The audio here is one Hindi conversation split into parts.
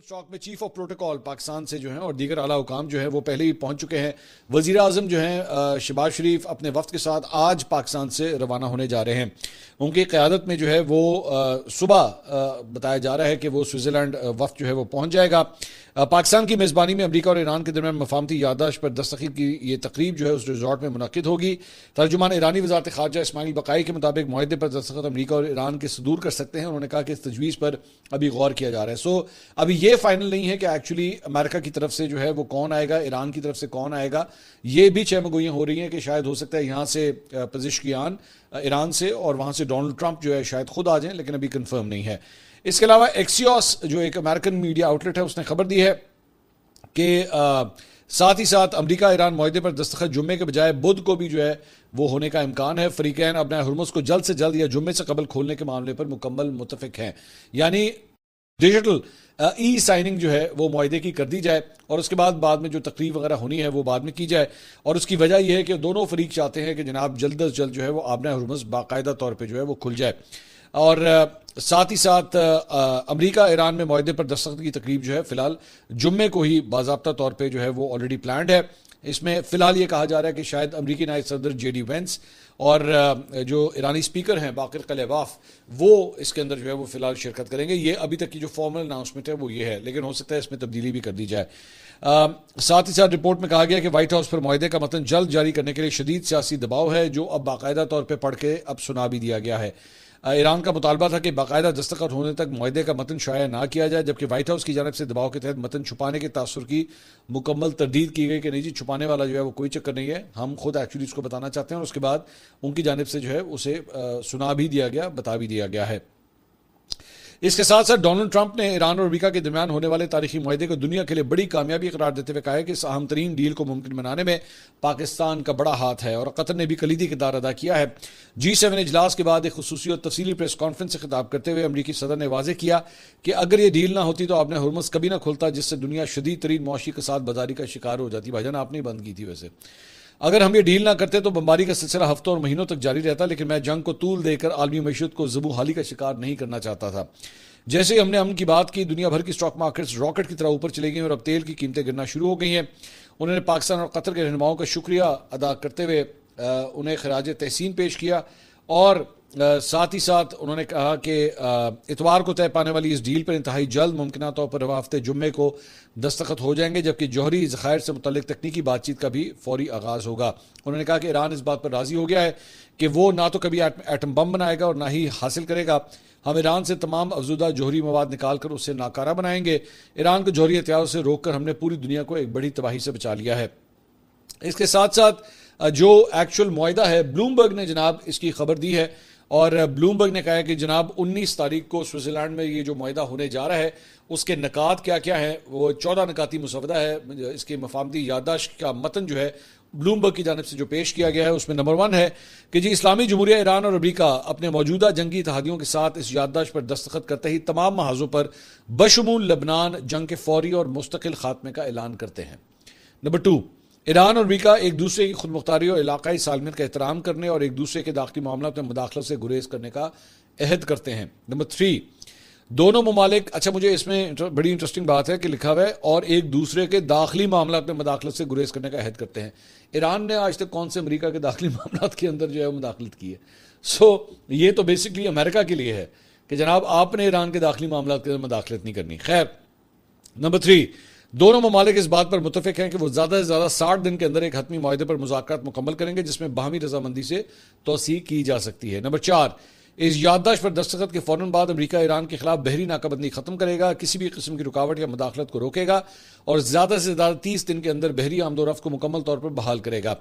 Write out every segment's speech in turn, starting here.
स्टॉक में चीफ ऑफ प्रोटोकॉल पाकिस्तान से जो है और दीगर आला हुकाम जो है वो पहले ही पहुंच चुके हैं। वजीर आजम जो हैं शहबाज शरीफ अपने वफ्द के साथ आज पाकिस्तान से रवाना होने जा रहे हैं। उनकी क़यादत में जो है वो सुबह बताया जा रहा है कि वो स्विट्ज़रलैंड वफ्द जो है वो पहुंच जाएगा। पाकिस्तान की मेज़बानी में अमरीका और ईरान के दरमियान मफाहमती याददाश्त पर दस्तखत की ये तकरीब जो है उस रिजॉर्ट में मुनक़िद होगी। तर्जुमान ईरानी वज़ारत ख़ारजा इस्माइल बक़ाई के मुताबिक मुआहदे पर दस्तखत अमरीका और ईरान के सदूर कर सकते हैं। उन्होंने कहा कि इस तजवीज़ पर अभी गौर किया जा रहा है। सो अभी ये फाइनल नहीं है कि एक्चुअली अमेरिका की तरफ से जो है वो कौन आएगा, ईरान की तरफ से कौन आएगा। ये भी चहमगोइयाँ हो रही हैं कि शायद हो सकता है यहाँ से पज़िशकियान ईरान से और वहाँ से डोनाल्ड ट्रंप जो है शायद खुद आ जाएं, लेकिन अभी कन्फर्म नहीं है। इसके अलावा एक्सियोस जो एक अमेरिकन मीडिया आउटलेट है उसने खबर दी है कि साथ ही साथ अमरीका ईरान मुआहदे पर दस्तखत जुम्मे के बजाय बुध को भी जो है वो होने का इम्कान है। फरीकैन अपना हुर्मुज़ को जल्द से जल्द या जुम्मे से कबल खोलने के मामले पर मुकम्मल मुत्तफिक हैं, यानी डिजिटल ई साइनिंग जो है वो मुआहदे की कर दी जाए और उसके बाद में जो तकरीब वगैरह होनी है वो बाद में की जाए। और उसकी वजह यह है कि दोनों फरीक चाहते हैं कि जनाब जल्द अज जल्द जो है वो आबना हुर्मुज़ बाकायदा तौर पर जो है वो खुल जाए। और साथ ही साथ अमरीका ईरान में मुआहदे पर दस्तखत की तकरीब जो है फिलहाल जुम्मे को ही बाज़ाब्ता तौर पे जो है वो ऑलरेडी प्लान्ड है। इसमें फिलहाल ये कहा जा रहा है कि शायद अमरीकी नायब सदर जेडी वेंस और जो ईरानी स्पीकर हैं बाकिर कलेबाफ वो इसके अंदर जो है वो फिलहाल शिरकत करेंगे। ये अभी तक की जो फॉर्मल अनाउंसमेंट है वो ये है, लेकिन हो सकता है इसमें तब्दीली भी कर दी जाए। साथ ही साथ रिपोर्ट में कहा गया कि व्हाइट हाउस पर मुआहदे का मतन जल्द जारी करने के लिए शदीद सियासी दबाव है, जो अब बाकायदा तौर पर पढ़ के अब सुना भी दिया गया है। ईरान का मुतालबा था कि बाकायदा दस्तखत होने तक मुआहदे का मतन शाया ना किया जाए, जबकि व्हाइट हाउस की जानब से दबाव के तहत मतन छुपाने के तासुर की मुकम्मल तरदीद की गई कि नहीं जी, छुपाने वाला जो है वो कोई चक्कर नहीं है, हम खुद एक्चुअली इसको बताना चाहते हैं। और उसके बाद उनकी जानब से जो है उसे सुना भी दिया गया, बता भी दिया गया है। इसके साथ साथ डोनाल्ड ट्रंप ने ईरान और अमरीका के दरमियान होने वाले तारीखी मुआहदे को दुनिया के लिए बड़ी कामयाबी करार देते हुए कहा है कि इस अहम तरीन डील को मुमकिन बनाने में पाकिस्तान का बड़ा हाथ है और कतर ने भी कलीदी किरदार अदा किया है। G7 इजलास के बाद एक खुसूसी और तफसीली प्रेस कॉन्फ्रेंस से खिताब करते हुए अमरीकी सदर ने वाजे किया कि अगर ये डील ना होती तो आपने हुर्मुज़ कभी ना खुलता, जिससे दुनिया शदीद तरीन मुआशी कसाद बाजारी का शिकार हो जाती। भाईजान आपने बंद की थी वैसे, अगर हम ये डील ना करते तो बमबारी का सिलसिला हफ्तों और महीनों तक जारी रहता, लेकिन मैं जंग को तूल देकर आलमी मईशत को ज़बू हाली का शिकार नहीं करना चाहता था। जैसे ही हमने अमन की बात की, दुनिया भर की स्टॉक मार्केट्स रॉकेट की तरह ऊपर चली गई और अब तेल की कीमतें गिरना शुरू हो गई हैं। उन्होंने पाकिस्तान और कतर के रहनुमाओं का शुक्रिया अदा करते हुए उन्हें खराज तहसीन पेश किया और साथ ही साथ उन्होंने कहा कि इतवार को तय पाने वाली इस डील पर इंतहाई जल्द मुमकिन तौर पर रवा हफ्ते जुम्मे को दस्तखत हो जाएंगे, जबकि जौहरी ज़खायर से मुतल्लिक तकनीकी बातचीत का भी फौरी आगाज़ होगा। उन्होंने कहा कि ईरान इस बात पर राज़ी हो गया है कि वो ना तो कभी एटम बम बनाएगा और ना ही हासिल करेगा। हम ईरान से तमाम अफजुदा जौहरी मवाद निकाल कर उससे नाकारा बनाएंगे। ईरान को जौहरी हथियारों से रोक कर हमने पूरी दुनिया को एक बड़ी तबाही से बचा लिया है। इसके साथ साथ जो एक्चुअल मुआहदा है, ब्लूमबर्ग ने जनाब इसकी खबर दी है और ब्लूमबर्ग ने कहा है कि जनाब 19 तारीख को स्विट्ज़रलैंड में ये जो मुआहदा होने जा रहा है उसके नकात क्या क्या हैं, वो 14 नकाती मुसवदा है। इसकी मफाहमती याददाश्त का मतन जो है ब्लूमबर्ग की जानब से जो पेश किया गया है उसमें नंबर 1 है कि जी इस्लामी जमहूरिया ईरान और अमरीका अपने मौजूदा जंगी इत्तेहादियों के साथ इस याददाश्त पर दस्तखत करते ही तमाम महाजों पर बशमूल लबनान जंग के फौरी और मुस्तकिल खात्मे का ऐलान करते हैं। नंबर 2, ईरान और अमरीका एक दूसरे की खुद मुख्तारी और इलाकाई सालमियत का एहतराम करने और एक दूसरे के दाखिली मामलों में मुदाखलत से गुरेज करने का अहद करते हैं। नंबर 3, दोनों ममालिक, अच्छा मुझे इसमें बड़ी इंटरेस्टिंग बात है कि लिखा हुआ है और एक दूसरे के दाखिली मामला में मुदाखलत से गुरेज करने का अहद करते हैं। ईरान ने आज तक कौन से अमेरिका के दाखिली मामला के अंदर जो है मुदाखलत की है? सो ये तो बेसिकली अमेरिका के लिए है कि जनाब आपने ईरान के दाखिली मामला के अंदर मुदाखलत नहीं करनी। खैर, नंबर 3, दोनों ममालिक इस बात पर मुतफिक हैं कि वो ज़्यादा से ज़्यादा 60 दिन के अंदर एक हतमी मुआहदे पर मुज़ाकरात मुकम्मल करेंगे जिसमें बाहमी रजामंदी से तोसी की जा सकती है। नंबर 4, इस याददाश्त पर दस्तखत के फौरन बाद अमरीका ईरान के खिलाफ बहरी नाकाबंदी खत्म करेगा, किसी भी किस्म की रुकावट या मुदाखलत को रोकेगा और ज़्यादा से ज़्यादा 30 दिन के अंदर बहरी आमदोरफ्त को मुकम्मल तौर पर बहाल करेगा।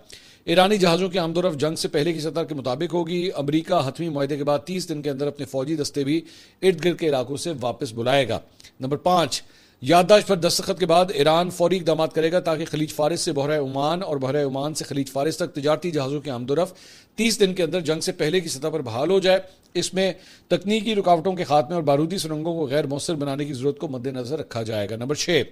ईरानी जहाज़ों की आमदोरफ्त जंग से पहले की सतह के मुताबिक होगी। अमरीका हतमी मुआहदे के बाद 30 दिन के अंदर अपने फौजी दस्ते भी इर्द गिर्द के इलाकों से वापस बुलाएगा। नंबर 5, याददाश्त पर दस्तखत के बाद ईरान फौरी इक़दाम करेगा ताकि खलीज फारिस से बहरा ओमान और बहरा ओमान से खलीज फारिस तक तिजारती जहाज़ों की आमदोरफ्त 30 दिन के अंदर जंग से पहले की सतह पर बहाल हो जाए। इसमें तकनीकी रुकावटों के खात्मे और बारूदी सुरंगों को गैर मौसर बनाने की जरूरत को मद्देनजर रखा जाएगा। नंबर 6,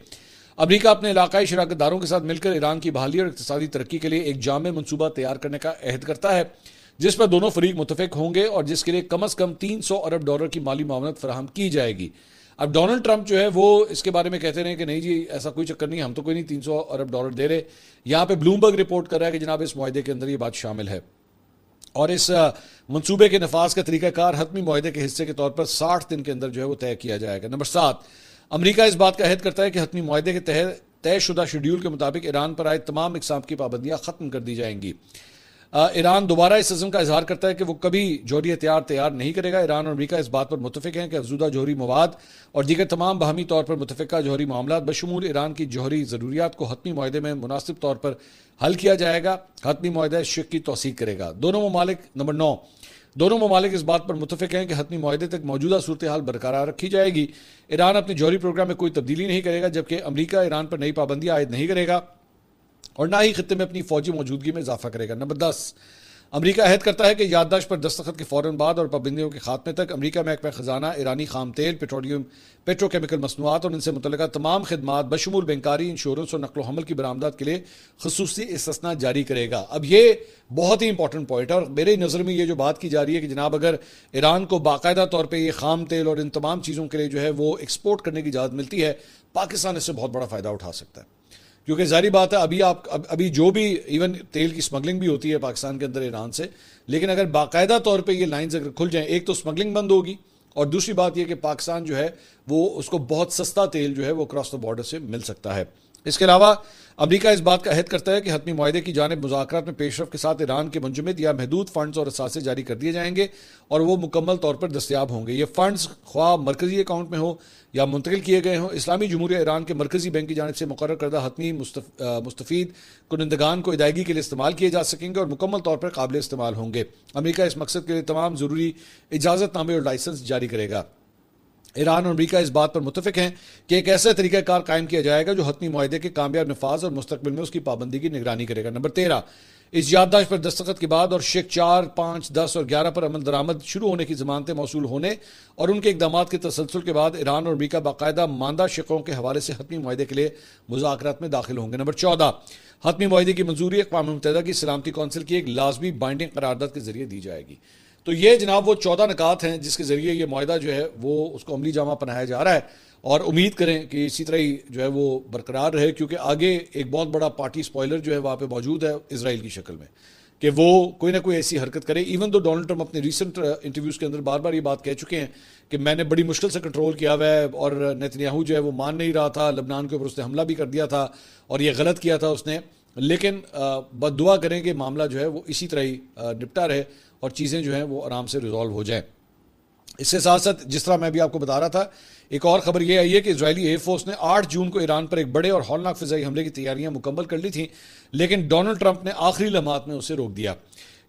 अमरीका अपने इलाकाई शराकतदारों के साथ मिलकर ईरान की बहाली और इक़्तिसादी तरक्की के लिए एक जामे मनसूबा तैयार करने का अहद करता है जिस पर दोनों फरीक मुतफिक होंगे और जिसके लिए कम अज़ कम $300 अरब की माली मामलत फराहम की जाएगी। अब डोनाल्ड ट्रंप जो है वो इसके बारे में कहते रहे कि नहीं जी ऐसा कोई चक्कर नहीं, हम तो कोई नहीं 300 अरब डॉलर दे रहे। यहाँ पे ब्लूमबर्ग रिपोर्ट कर रहा है कि जनाब इस मुआहदे के अंदर ये बात शामिल है और इस मंसूबे के नफाज का तरीकाकार हतमी मुआहदे के हिस्से के तौर पर 60 दिन के अंदर जो है वो तय किया जाएगा। नंबर 7, अमरीका इस बात का अहद करता है कि हतमी मुआहदे के तहत तयशुदा शेड्यूल के मुताबिक ईरान पर आए तमाम इकसाम की पाबंदियां खत्म कर दी जाएंगी। ईरान दोबारा इस अज़्म का इजहार करता है कि वो कभी जौहरी हथियार तैयार नहीं करेगा। ईरान और अमरीका इस बात पर मुतफिक हैं कि अफजूदा जौहरी मवाद और दीगर तमाम बाहमी तौर पर मुतफिका जौहरी मामला बशमूल ईरान की जौहरी ज़रूरियात को हतमी मुआहदे में मुनासिब तौर पर हल किया जाएगा। हतमी मुआहदा इस शिक की तौसीक करेगा। दोनों ममालिक, नंबर 9, दोनों ममालिक इस बात पर मुतफिक हैं कि हतमी मुआहदे तक मौजूदा सूरत हाल बरकरार रखी जाएगी। ईरान अपने जौहरी प्रोग्राम में कोई तब्दीली नहीं करेगा, जबकि अमरीका ईरान पर नई पाबंदियां आयद नहीं करेगा और ना ही खित्ते में अपनी फौजी मौजूदगी में इजाफा करेगा। नंबर 10, अमरीका अहद करता है कि याददाश्त पर दस्तखत के फौरन बाद और पाबंदियों के खात्मे तक अमरीका महकमा खजाना ईरानी खाम तेल, पेट्रोलियम, पेट्रोकेमिकल मसनूआत और इनसे मुतल्लिका तमाम खदमात बशमूल बैंकारी, इंश्योरेंस और नकलो हमल की बरामदात के लिए खसूसी इस्तिस्ना जारी करेगा। अब ये बहुत ही इंपॉर्टेंट पॉइंट है और मेरी नज़र में ये जो बात की जा रही है कि जनाब अगर ईरान को बाकायदा तौर पर ये खाम तेल और इन तमाम चीज़ों के लिए जो है वो एक्सपोर्ट करने की इजाज़त मिलती है, पाकिस्तान इससे बहुत बड़ा फ़ायदा उठा सकता है। क्योंकि जारी बात है अभी जो भी इवन तेल की स्मगलिंग भी होती है पाकिस्तान के अंदर ईरान से, लेकिन अगर बाकायदा तौर पे ये लाइंस अगर खुल जाएं, एक तो स्मगलिंग बंद होगी और दूसरी बात यह कि पाकिस्तान जो है वो उसको बहुत सस्ता तेल जो है वो क्रॉस द बॉर्डर से मिल सकता है। इसके अलावा अमरीका इस बात का अहद करता है कि हतमी मुआहदे की जानिब मुज़ाकरात में पेशरफ के साथ ईरान के मुंजमद या महदूद फंड्स और असासे जारी कर दिए जाएंगे और वो मुकम्मल तौर पर दस्तियाब होंगे। ये फंड्स ख्वाह मरकजी अकाउंट में हो या मुंतकिल किए गए हों, इस्लामी जमहूरिया ईरान के मरकजी बैंक की जानिब से मुकर्रर करदा हतमी मुस्तफ़ीद कुनंदगान को अदायगी के लिए इस्तेमाल किए जा सकेंगे और मुकम्मल तौर पर काबिल इस्तेमाल होंगे। अमरीका इस मकसद के लिए तमाम ज़रूरी इजाज़तनामे और लाइसेंस जारी करेगा। ईरान और अमरीका इस बात पर मुतफिक हैं कि एक ऐसा तरीक़ाकार कायम किया जाएगा जो हतमी मुआहदे के कामयाब नफाज और मुस्तकबिल में उसकी पाबंदी की निगरानी करेगा। नंबर 13, इस याददाश्त पर दस्तखत के बाद और शेख 4, 5, 10 और 11 पर अमल दरामद शुरू होने की ज़मानतें मौसूल होने और उनके इकदाम के तसलसल के बाद ईरान और अमरीका बाकायदा मानदा शिकों के हवाले से हतमी मुआहदे के लिए मुज़ाकरात में दाखिल होंगे। नंबर 14, हतमी मुआहदे की मंजूरी अक़वाम मुत्तहिदा की सलामती कौंसिल की एक लाजमी बाइंडिंग करारदाद के जरिए दी जाएगी। तो ये जनाब वो 14 निकात हैं जिसके ज़रिए ये मुआहदा जो है वो उसको अमली जामा पहनाया जा रहा है और उम्मीद करें कि इसी तरह ही जो है वो बरकरार रहे, क्योंकि आगे एक बहुत बड़ा पार्टी स्पॉइलर जो है वहाँ पे मौजूद है इजराइल की शक्ल में कि वो कोई ना कोई ऐसी हरकत करे। इवन तो डोनाल्ड ट्रंप अपने रिसेंट इंटरव्यूज़ के अंदर बार बार ये बात कह चुके हैं कि मैंने बड़ी मुश्किल से कंट्रोल किया हुआ है और नेतन्याहू जो है वो मान नहीं रहा था, लबनान के ऊपर उसने हमला भी कर दिया था और ये गलत किया था उसने, लेकिन बद्दुआ करें कि मामला जो है वो इसी तरह ही निपटा रहे और चीज़ें जो हैं वो आराम से रिजॉल्व हो जाएं। इसके साथ साथ जिस तरह मैं भी आपको बता रहा था, एक और खबर यह आई है कि इजरायली एयरफोर्स ने 8 जून को ईरान पर एक बड़े और हौलनाक फिजाई हमले की तैयारियां मुकम्मल कर ली थी, लेकिन डोनाल्ड ट्रंप ने आखिरी लम्हात में उसे रोक दिया।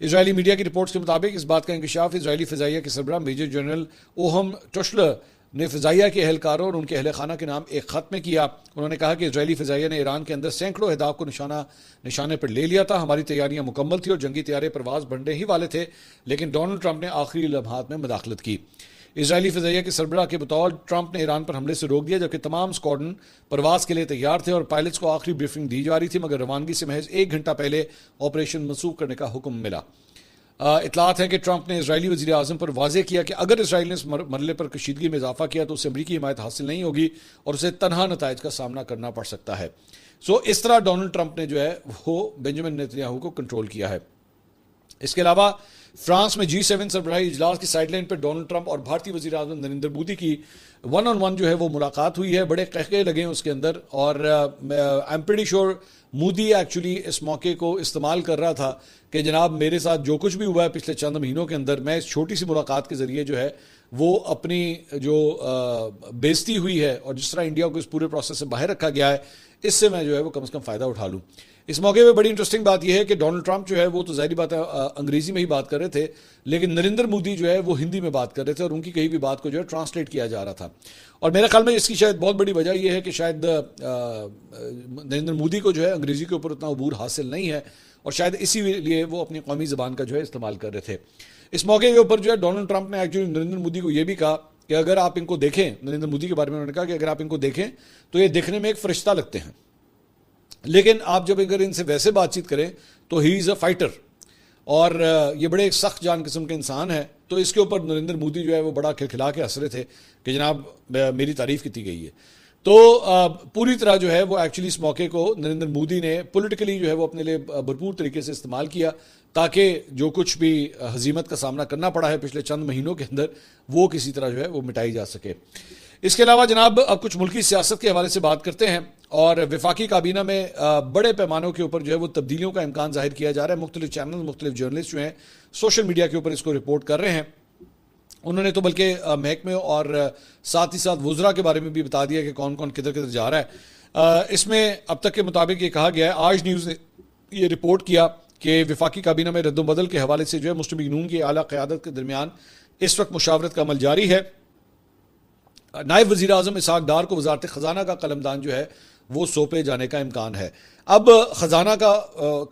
इजरायली मीडिया की रिपोर्ट्स के मुताबिक इस बात का इंकशाफ इजरायली फिजाइया के सरबराह मेजर जनरल ओहम टुशलर ने फिजाइया के एहलकारों और उनके अहल खाना के नाम एक खत में किया। उन्होंने कहा कि इजरायली फिजाइया ने ईरान के अंदर सैकड़ों अहदाफ को निशाने पर ले लिया था। हमारी तैयारियां मुकम्मल थी और जंगी तैयारे परवाज बढ़ने ही वाले थे, लेकिन डोनाल्ड ट्रंप ने आखिरी लम्हात में मुदाखलत की। इजरायली फिजाइया के सरबराह के बतौर ट्रंप ने ईरान पर हमले से रोक दिया, जबकि तमाम स्क्वाड्रन परवाज के लिए तैयार थे और पायलट्स को आखिरी ब्रीफिंग दी जा रही थी, मगर रवानगी से महज 1 घंटा पहले ऑपरेशन मनसूख करने का हुक्म मिला। इतलात है कि ट्रंप ने इजरायली वज़ीर आज़म पर वाज़ेह किया कि अगर इसराइल ने इस मरले पर कशीदगी में इजाफा किया तो उसे अमरीकी हिमायत हासिल नहीं होगी और उसे तनहा नताइज का सामना करना पड़ सकता है। सो इस तरह डोनाल्ड ट्रंप ने जो है वो बेंजामिन नेतन्याहू को कंट्रोल किया है। इसके अलावा फ्रांस में G7 सरबराही इजलास की साइडलाइन पर डोनाल्ड ट्रंप और भारतीय वज़ीर आज़म नरेंद्र मोदी की 1-on-1 जो है वो मुलाकात हुई है। बड़े कहके लगे हैं उसके अंदर और I am pretty sure Modi actually इस मौके को इस्तेमाल कर रहा था कि जनाब मेरे साथ जो कुछ भी हुआ है पिछले चंद महीनों के अंदर, मैं इस छोटी सी मुलाकात के ज़रिए जो है वो अपनी जो बेइज्जती हुई है और जिस तरह इंडिया को इस पूरे प्रोसेस से बाहर रखा गया है, इससे मैं जो है वो कम से कम फ़ायदा उठा लूँ। इस मौके पे बड़ी इंटरेस्टिंग बात यह है कि डोनाल्ड ट्रंप जो है वो तो ज़ाहिर बात है अंग्रेजी में ही बात कर रहे थे, लेकिन नरेंद्र मोदी जो है वो हिंदी में बात कर रहे थे और उनकी कही भी बात को जो है ट्रांसलेट किया जा रहा था। और मेरे ख्याल में इसकी शायद बहुत बड़ी वजह यह है कि शायद नरेंद्र मोदी को जो है अंग्रेजी के ऊपर उतना अबूर हासिल नहीं है और शायद इसीलिए वो अपनी कौमी ज़बान का जो है इस्तेमाल कर रहे थे। इस मौके के ऊपर जो है डोनाल्ड ट्रंप ने एक्चुअली नरेंद्र मोदी को यह भी कहा कि अगर आप इनको देखें, नरेंद्र मोदी के बारे में उन्होंने कहा कि अगर आप इनको देखें तो ये दिखने में एक फरिश्ता लगते हैं, लेकिन आप जब अगर इनसे वैसे बातचीत करें तो ही इज़ अ फाइटर और ये बड़े एक सख्त जान किस्म के इंसान है तो इसके ऊपर नरेंद्र मोदी जो है वो बड़ा खिलखिला के हंस रहे थे कि जनाब मेरी तारीफ की गई है। तो पूरी तरह जो है वो एक्चुअली इस मौके को नरेंद्र मोदी ने पॉलिटिकली जो है वो अपने लिए भरपूर तरीके से इस्तेमाल किया, ताकि जो कुछ भी हजीमत का सामना करना पड़ा है पिछले चंद महीनों के अंदर वो किसी तरह जो है वो मिटाई जा सके। इसके अलावा जनाब अब कुछ मुल्की सियासत के हवाले से बात करते हैं, और विफाकी काबीना में बड़े पैमानों के ऊपर जो है वो तब्दीलियों का इम्कान जाहिर किया जा रहा है। मुख्तलिफ चैनल, मुख्तलिफ जर्नलिस्ट जो हैं सोशल मीडिया के ऊपर इसको रिपोर्ट कर रहे हैं। उन्होंने तो बल्कि महकमे और साथ ही साथ वुज़रा के बारे में भी बता दिया कि कौन कौन किधर किधर जा रहा है। इसमें अब तक के मुताबिक ये कहा गया है, आज न्यूज़ ने ये रिपोर्ट किया कि विफाकी काबीना में रद्दोबदल के हवाले से जो है मुस्लिम लीग नून की आला क़यादत के दरमियान इस वक्त मुशावरत का अमल जारी है। नायब वज़ीर आज़म इसहाक़ डार को वज़ारत ख़जाना का कलमदान जो है वो सौंपे जाने का इम्कान है। अब ख़जाना का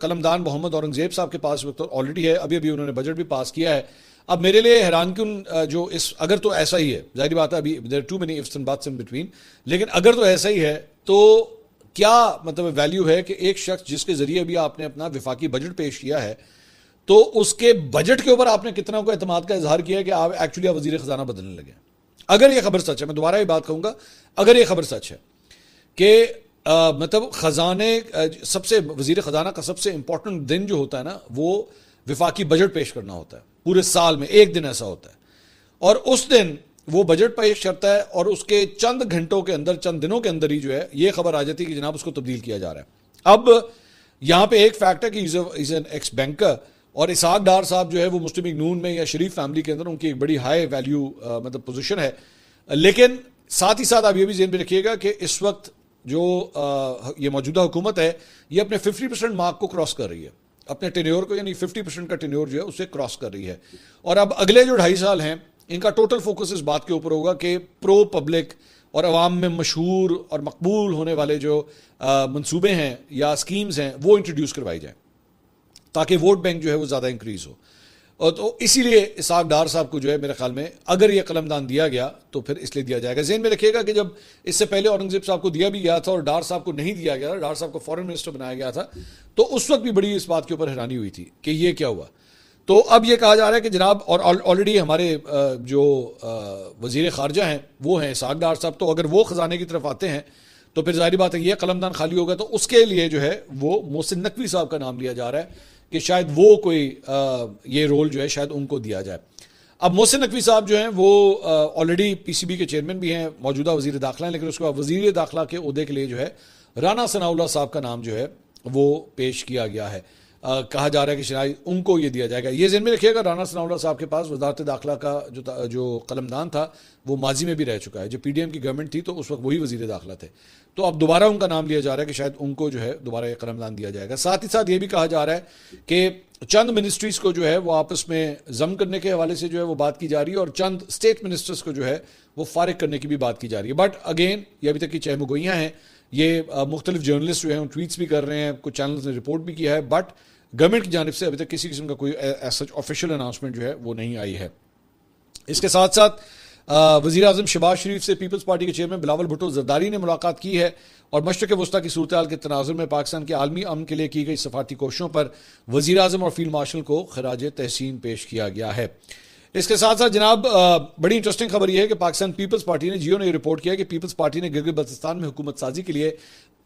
कलमदान मोहम्मद औरंगज़ेब साहब के पास वक्त ऑलरेडी है, अभी अभी उन्होंने बजट भी पास किया है। अब मेरे लिए हैरानकुन जो इस अगर तो ऐसा ही है, जाहिर बात है अभी there too many ifs and buts in between, लेकिन अगर तो ऐसा ही है तो क्या मतलब वैल्यू है कि एक शख्स जिसके जरिए भी आपने अपना विफाकी बजट पेश किया है तो उसके बजट के ऊपर आपने कितना को एतमाद का इजहार किया है कि आप एक्चुअली वजीर खजाना बदलने लगे। अगर यह खबर सच है, मैं दोबारा ये बात कहूंगा, अगर यह खबर सच है कि मतलब खजाने सबसे वजीर खजाना का सबसे इंपॉर्टेंट दिन जो होता है ना वो विफाकी बजट पेश करना होता है, पूरे साल में एक दिन ऐसा होता है, और उस दिन वो बजट पेश करता है और उसके चंद घंटों के अंदर, चंद दिनों के अंदर ही जो है ये खबर आ जाती है कि जनाब उसको तब्दील किया जा रहा है। अब यहां पे एक फैक्ट है कि इज एन एक्स बैंकर, और इसहाक़ डार साहब जो है वो मुस्लिम लीग नून में या शरीफ फैमिली के अंदर उनकी एक बड़ी हाई वैल्यू मतलब पोजीशन है। लेकिन साथ ही साथ आप ये भी ज़हन में रखिएगा कि इस वक्त जो ये मौजूदा हुकूमत है ये अपने 50% मार्क को क्रॉस कर रही है, अपने टेन्योर को, यानी 50% का टेन्योर जो है उसे क्रॉस कर रही है। और अब अगले जो 2.5 साल हैं इनका टोटल फोकस इस बात के ऊपर होगा कि प्रो पब्लिक और अवाम में मशहूर और मकबूल होने वाले जो मंसूबे हैं या स्कीम्स हैं वो इंट्रोड्यूस करवाई जाएँ ताकि वोट बैंक जो है वो ज़्यादा इंक्रीज़ हो। और तो इसीलिए इसहाक़ डार साहब को जो है मेरे ख्याल में अगर ये कलमदान दिया गया तो फिर इसलिए दिया जाएगा। ज़हन में रखिएगा कि जब इससे पहले औरंगज़ेब साहब को दिया भी गया था और डार साहब को नहीं दिया गया, डार साहब को फॉरेन मिनिस्टर बनाया गया था, तो उस वक्त भी बड़ी इस बात के ऊपर हैरानी हुई थी कि ये क्या हुआ। तो अब ये कहा जा रहा है कि जनाब, और ऑलरेडी हमारे जो वज़ीर ख़ारजा हैं वो हैं इसहाक़ डार साहब, तो अगर वो ख़जाने की तरफ आते हैं तो फिर जाहिर बात है ये कलमदान खाली होगा, तो उसके लिए जो है वो मोहसिन नकवी साहब का नाम लिया जा रहा है कि शायद वो कोई ये रोल जो है शायद उनको दिया जाए। अब मोहसिन नकवी साहब जो हैं वो ऑलरेडी पीसीबी के चेयरमैन भी हैं, मौजूदा वज़ीर दाखिला हैं, लेकिन उसके बाद वज़ीर दाखिला के ओहदे के लिए जो है राना सनाउल्लाह साहब का नाम जो है वो पेश किया गया है। कहा जा रहा है कि शायद उनको ये दिया जाएगा। ये ज़हन में रखिएगा, राना सनाउल्लाह साहब के पास वज़ारत दाखिला का जो कलमदान था वो माजी में भी रह चुका है। जब पीडीएम की गवर्नमेंट थी तो उस वक्त वही वज़ीर दाखिला थे, तो अब दोबारा उनका नाम लिया जा रहा है कि शायद उनको जो है दोबारा ये कलमदान दिया जाएगा। साथ ही साथ ये भी कहा जा रहा है कि चंद मिनिस्ट्रीज़ को जो है वो आपस में जम करने के हवाले से जो है वो बात की जा रही है, और चंद स्टेट मिनिस्टर्स को जो है वो फारिग करने की भी बात की जा रही है। बट अगेन ये अभी तक की चहमगोइयाँ हैं, ये मुख्तलिफ जर्नलिस्ट जो हैं ट्वीट्स भी कर रहे हैं, कुछ चैनल्स ने रिपोर्ट भी किया है, बट गवर्नमेंट की जानिब से अभी तक किसी किस्म का कोई सच ऑफिशियल अनाउंसमेंट जो है वो नहीं आई है। इसके साथ साथ वज़ीर आज़म शहबाज शरीफ से पीपल्स पार्टी के चेयरमैन बिलावल भुट्टो ज़रदारी ने मुलाकात की है, और मशरक़ वस्ता की सूरत हाल के तनाज़ुर में पाकिस्तान के आलमी अमन के लिए की गई सफारती कोशिशों पर वज़ीर आज़म और फील्ड मार्शल को खराज तहसीन पेश किया गया है। इसके साथ साथ जनाब बड़ी इंटरेस्टिंग खबर यह है कि पाकिस्तान पीपल्स पार्टी ने, जियो ने रिपोर्ट किया कि पीपल्स पार्टी ने गिलगित बल्तिस्तान में हुकूमत साजी के लिए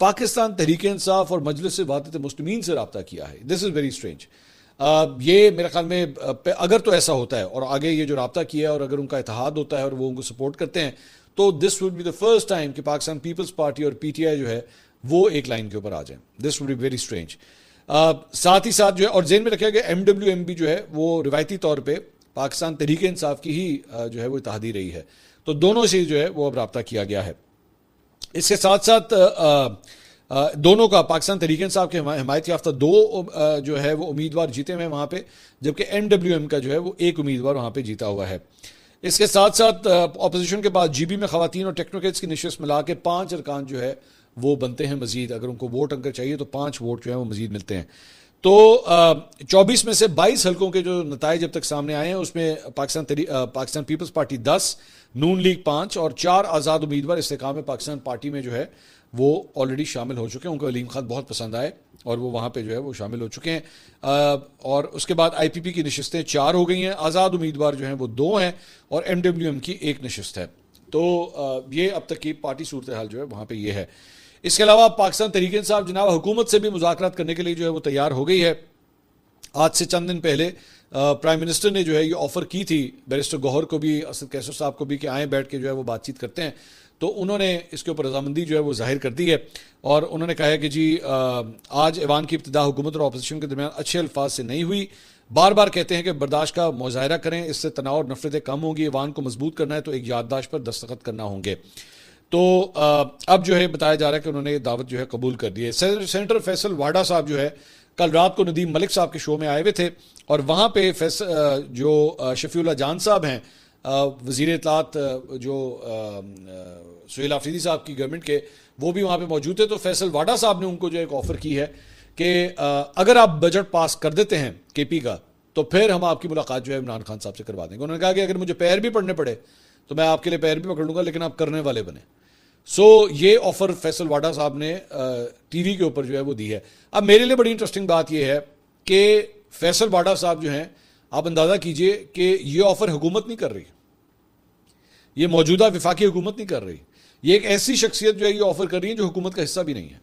पाकिस्तान तहरीक इंसाफ और मजलिस वाहिदत मुस्लिमीन से रब्ता किया है। This is very strange. ये मेरे ख्याल में अगर तो ऐसा होता है और आगे ये जो रब्ता किया है और अगर उनका इत्तेहाद होता है और वो उनको सपोर्ट करते हैं तो this would be the first time कि पाकिस्तान पीपल्स पार्टी और पीटीआई जो है वो एक लाइन के ऊपर आ जाए। This would be very strange. साथ ही साथ जो है, और जेन में रखा गया MWMB जो है वो रिवायती तौर पर पाकिस्तान तहरीक इंसाफ की ही जो है वो इत्तेहादी रही है, तो दोनों से जो है वो अब रब्ता किया गया है। इसके साथ साथ दोनों का पाकिस्तान तहरीक इंसाफ के हिमायत याफ्ता 2 जो है वो उम्मीदवार जीते हुए हैं वहाँ पे, जबकि MWM का जो है वो 1 उम्मीदवार वहाँ पे जीता हुआ है। इसके साथ साथ अपोजिशन के बाद GB में खवातीन और टेक्नोक्रेट्स की नशिस्त मिला के 5 अरकान जो है वो बनते हैं मजीद। अगर उनको वोट अगर चाहिए तो 5 वोट जो है वो मजीद मिलते हैं। तो 24 में से 22 हल्कों के जो नताइज अब तक सामने आए हैं उसमें पाकिस्तान पीपल्स पार्टी 10, नून लीग 5 और 4 आज़ाद उम्मीदवार इस्तेकाम में पाकिस्तान पार्टी में जो है वो ऑलरेडी शामिल हो चुके हैं। उनको अलीम खान बहुत पसंद आए और वो वहाँ पे जो है वो शामिल हो चुके हैं। और उसके बाद आईपीपी की नशिस्तें 4 हो गई हैं, आज़ाद उम्मीदवार जो हैं वो 2 हैं और एमडब्ल्यूएम की 1 नशिस्त है। तो ये अब तक की पार्टी सूरत हाल जो है वहाँ पे ये है। इसके अलावा पाकिस्तान तहरीक इंसाफ जनाब हुकूमत से भी मुज़ाकरात करने के लिए जो है वो तैयार हो गई है। आज से चंद दिन पहले प्राइम मिनिस्टर ने जो है ये ऑफ़र की थी बैरिस्टर गौहर को भी, असद कैसर साहब को भी, कि आएँ बैठ के जो है वो बातचीत करते हैं। तो उन्होंने इसके ऊपर रजामंदी जो है वो जाहिर कर दी है और उन्होंने कहा है कि जी आज ऐवान की इब्तिदा हुकूमत और अपोजिशन के दरमियान अच्छे अल्फाज से नहीं हुई। बार बार कहते हैं कि बर्दाश्त का मुजाहरा करें, इससे तनाव और नफरतें कम होंगी। ऐवान को मजबूत करना है तो एक याददाश्त पर दस्तखत करना होंगे। तो अब जो है बताया जा रहा है कि उन्होंने दावत जो है कबूल कर दी है। सेनेटर फैसल वाडा साहब जो है कल रात को नदीम मलिक साहब के शो में आए हुए थे और वहाँ पे जो शफीउल्लाह जान साहब हैं, वज़ीर इत्तलात जो सुहेल आफरीदी साहब की गवर्नमेंट के, वो भी वहाँ पे मौजूद थे। तो फैसल वाडा साहब ने उनको जो एक ऑफ़र की है कि अगर आप बजट पास कर देते हैं केपी का तो फिर हम आपकी मुलाकात जो है इमरान खान साहब से करवा देंगे। उन्होंने कहा कि अगर मुझे पैर भी पड़ने पड़े तो मैं आपके लिए पैर भी पकड़ लूँगा, लेकिन आप करने वाले बने। सो ये ऑफ़र फैसल वाडा साहब ने टीवी के ऊपर जो है वो दी है। अब मेरे लिए बड़ी इंटरेस्टिंग बात यह है कि फैसल वाडा साहब जो हैं, आप अंदाज़ा कीजिए कि ये ऑफ़र हुकूमत नहीं कर रही, ये मौजूदा विफाकी हुकूमत नहीं कर रही। ये एक ऐसी शख्सियत जो है ये ऑफ़र कर रही है जो हुकूमत का हिस्सा भी नहीं है।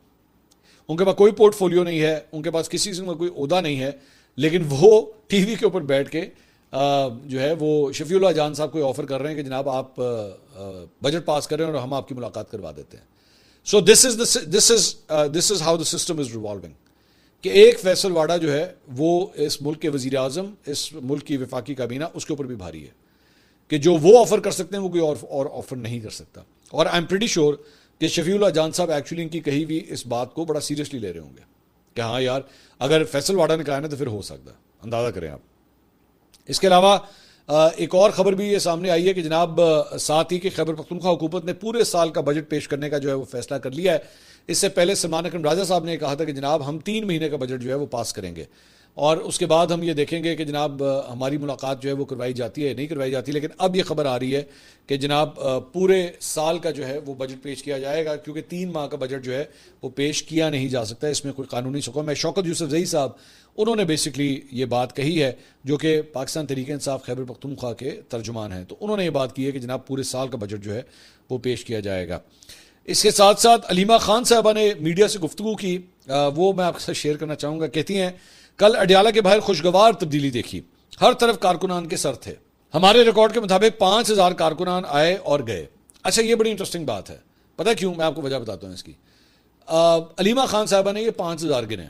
उनके पास कोई पोर्टफोलियो नहीं है, उनके पास किसी किस्म का कोई ओहदा नहीं है, लेकिन वो टीवी के ऊपर बैठ के जो है वो शफीउल्लाह जान साहब को ऑफ़र कर रहे हैं कि जनाब आप बजट पास करें और हम आपकी मुलाकात करवा देते हैं। So this is how the system is revolving कि एक फैसल वाडा जो है वो इस मुल्क के वज़ीर आज़म, इस मुल्क की वफाकी काबीना, उसके ऊपर भी भारी है कि जो वो ऑफ़र कर सकते हैं वो कोई और ऑफ़र नहीं कर सकता। और आई एम प्रीटी श्योर कि शफीउल्लाह जान साहब एक्चुअली इनकी कही हुई इस बात को बड़ा सीरियसली ले रहे होंगे कि हाँ यार, अगर फैसल वाडा ने कहा ना तो फिर हो सकता, अंदाज़ा करें आप। इसके अलावा एक और ख़बर भी ये सामने आई है कि जनाब साथ ही कि खैबर पख्तूनख्वा हुकूमत ने पूरे साल का बजट पेश करने का जो है वो फैसला कर लिया है। इससे पहले सलमान अकरम राजा साहब ने कहा था कि जनाब हम 3 महीने का बजट जो है वो पास करेंगे और उसके बाद हम ये देखेंगे कि जनाब हमारी मुलाकात जो है वो करवाई जाती है नहीं करवाई जाती। लेकिन अब ये खबर आ रही है कि जनाब पूरे साल का जो है वो बजट पेश किया जाएगा, क्योंकि 3 माह का बजट जो है वो पेश किया नहीं जा सकता, इसमें कोई कानूनी हुक्म है। शौकत यूसुफजई साहब, उन्होंने बेसिकली ये बात कही है, जो कि पाकिस्तान तहरीक इंसाफ खैबर पख्तूनख्वा के तर्जुमान हैं। तो उन्होंने ये बात की है कि जनाब पूरे साल का बजट जो है वो पेश किया जाएगा। इसके साथ साथ अलीमा खान साहबा ने मीडिया से गुफ्तगू की, वो मैं आपके साथ शेयर करना चाहूँगा। कहती हैं, कल अडियाला के बाहर खुशगवार तब्दीली देखी, हर तरफ कारकुनान के सर थे। हमारे रिकॉर्ड के मुताबिक 5000 कारकुनान आए और गए। अच्छा, ये बड़ी इंटरेस्टिंग बात है, पता है क्यों? मैं आपको वजह बताता हूँ इसकी। अलीमा खान साहबा ने ये 5000 गिने।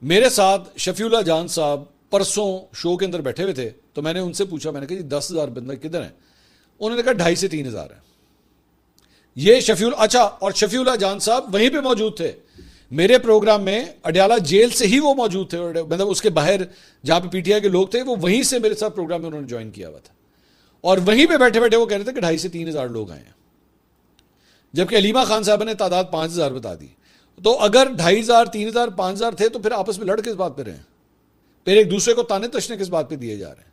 मेरे साथ शफीउल्लाह जान साहब परसों शो के अंदर बैठे हुए थे, तो मैंने उनसे पूछा, मैंने कहा जी 10,000 बंदे किधर हैं? उन्होंने कहा 2,500 से 3,000 है। ये शफीउल्लाह जान साहब वहीं पे मौजूद थे मेरे प्रोग्राम में, अडियाला जेल से ही वो मौजूद थे, मतलब उसके बाहर जहाँ पे पीटीआई के लोग थे वो वहीं से मेरे साथ प्रोग्राम में उन्होंने ज्वाइन किया हुआ था और वहीं पे बैठे बैठे वो कह रहे थे कि 2,500 से 3,000 लोग आए हैं, जबकि अलीमा खान साहब ने तादाद 5,000 बता दी। तो अगर 2,500, 3,000, 5,000 थे तो फिर आपस में लड़ किस बात पे रहे हैं? फिर एक दूसरे को ताने तशने किस बात पे दिए जा रहे हैं?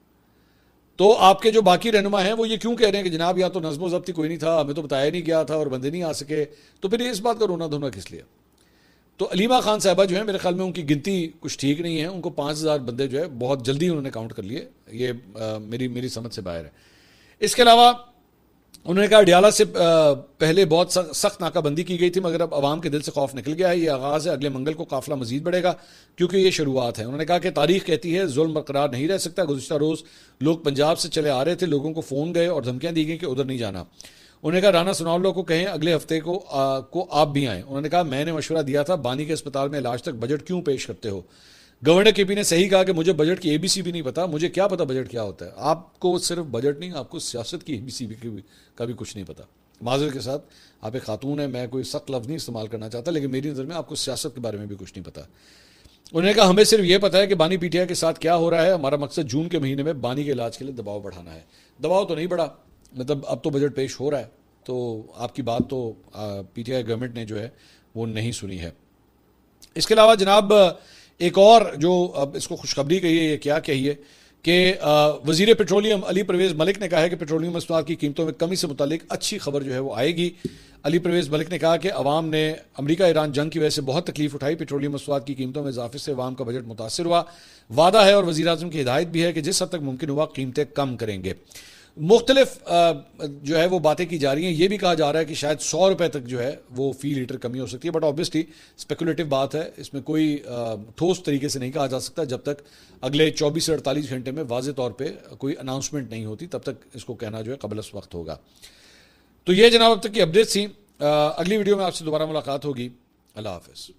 तो आपके जो बाकी रहनुमा हैं वो ये क्यों कह रहे हैं कि जनाब या तो नज़्म ज़ब्ती कोई नहीं था, हमें तो बताया नहीं गया था और बंदे नहीं आ सके, तो फिर इस बात का रोना धोना किस लिए? तो अलीमा खान साहबा जो है, मेरे ख्याल में उनकी गिनती कुछ ठीक नहीं है, उनको 5,000 बंदे जो है बहुत जल्दी उन्होंने काउंट कर लिए, ये मेरी समझ से बाहर है। इसके अलावा उन्होंने कहा अडियाला से पहले बहुत सख्त नाकाबंदी की गई थी, मगर अब आवाम के दिल से खौफ निकल गया है। ये आगाज़ है, अगले मंगल को काफिला मजीद बढ़ेगा क्योंकि ये शुरुआत है। उन्होंने कहा कि तारीख कहती है जुल्म बरकरार नहीं रह सकता। गुज़िश्ता रोज़ लोग पंजाब से चले आ रहे थे, लोगों को फ़ोन गए और धमकियाँ दी गई कि उधर नहीं जाना। उन्होंने कहा राना सनाउल्लाह को कहें अगले हफ्ते को आप भी आएँ। उन्होंने कहा मैंने मशवरा दिया था, बानी के अस्पताल में इलाज तक बजट क्यों पेश करते हो? गवर्नर केपी ने सही कहा कि मुझे बजट की ABC भी नहीं पता, मुझे क्या पता बजट क्या होता है। आपको सिर्फ बजट नहीं, आपको सियासत की ABC का भी कुछ नहीं पता। माजरत के साथ, आप एक खातून है, मैं कोई सख्त लफ्ज़ नहीं इस्तेमाल करना चाहता, लेकिन मेरी नज़र में आपको सियासत के बारे में भी कुछ नहीं पता। उन्होंने कहा हमें सिर्फ ये पता है कि बानी पीटीआई के साथ क्या हो रहा है, हमारा मकसद जून के महीने में बानी के इलाज के लिए दबाव बढ़ाना है। दबाव तो नहीं बढ़ा, मतलब अब तो बजट पेश हो रहा है, तो आपकी बात तो पीटीआई गवर्नमेंट ने जो है वो नहीं सुनी है। इसके अलावा जनाब एक और जो अब इसको खुशखबरी कही है, ये क्या कही है कि वजीर पेट्रोलियम अली परवेज मलिक ने कहा है कि पेट्रोलियम मसनूआत की कीमतों में कमी से मुतालिक अच्छी खबर जो है वो आएगी। अली परवेज मलिक ने कहा कि अवाम ने अमेरिका ईरान जंग की वजह से बहुत तकलीफ उठाई, पेट्रोलियम मसनूआत की कीमतों में इजाफे से अवाम का बजट मुतासर हुआ। वादा है और वज़ीर आज़म की हिदायत भी है कि जिस हद तक मुमकिन हुआ कीमतें कम करेंगे। मुख्तलिफ जो है वो बातें की जा रही हैं। ये भी कहा जा रहा है कि शायद 100 रुपए तक जो है वो फी लीटर कमी हो सकती है, बट ऑब्वियसली स्पेकुलेटिव बात है, इसमें कोई ठोस तरीके से नहीं कहा जा सकता। जब तक अगले 24 से 48 घंटे में वाज़े तौर पे कोई अनाउंसमेंट नहीं होती तब तक इसको कहना जो है क़ब्ल अस वक्त होगा। तो ये जनाब अब तक की अपडेट्स थी। अगली वीडियो में आपसे दोबारा मुलाकात होगी। अल्लाह हाफ़िज़।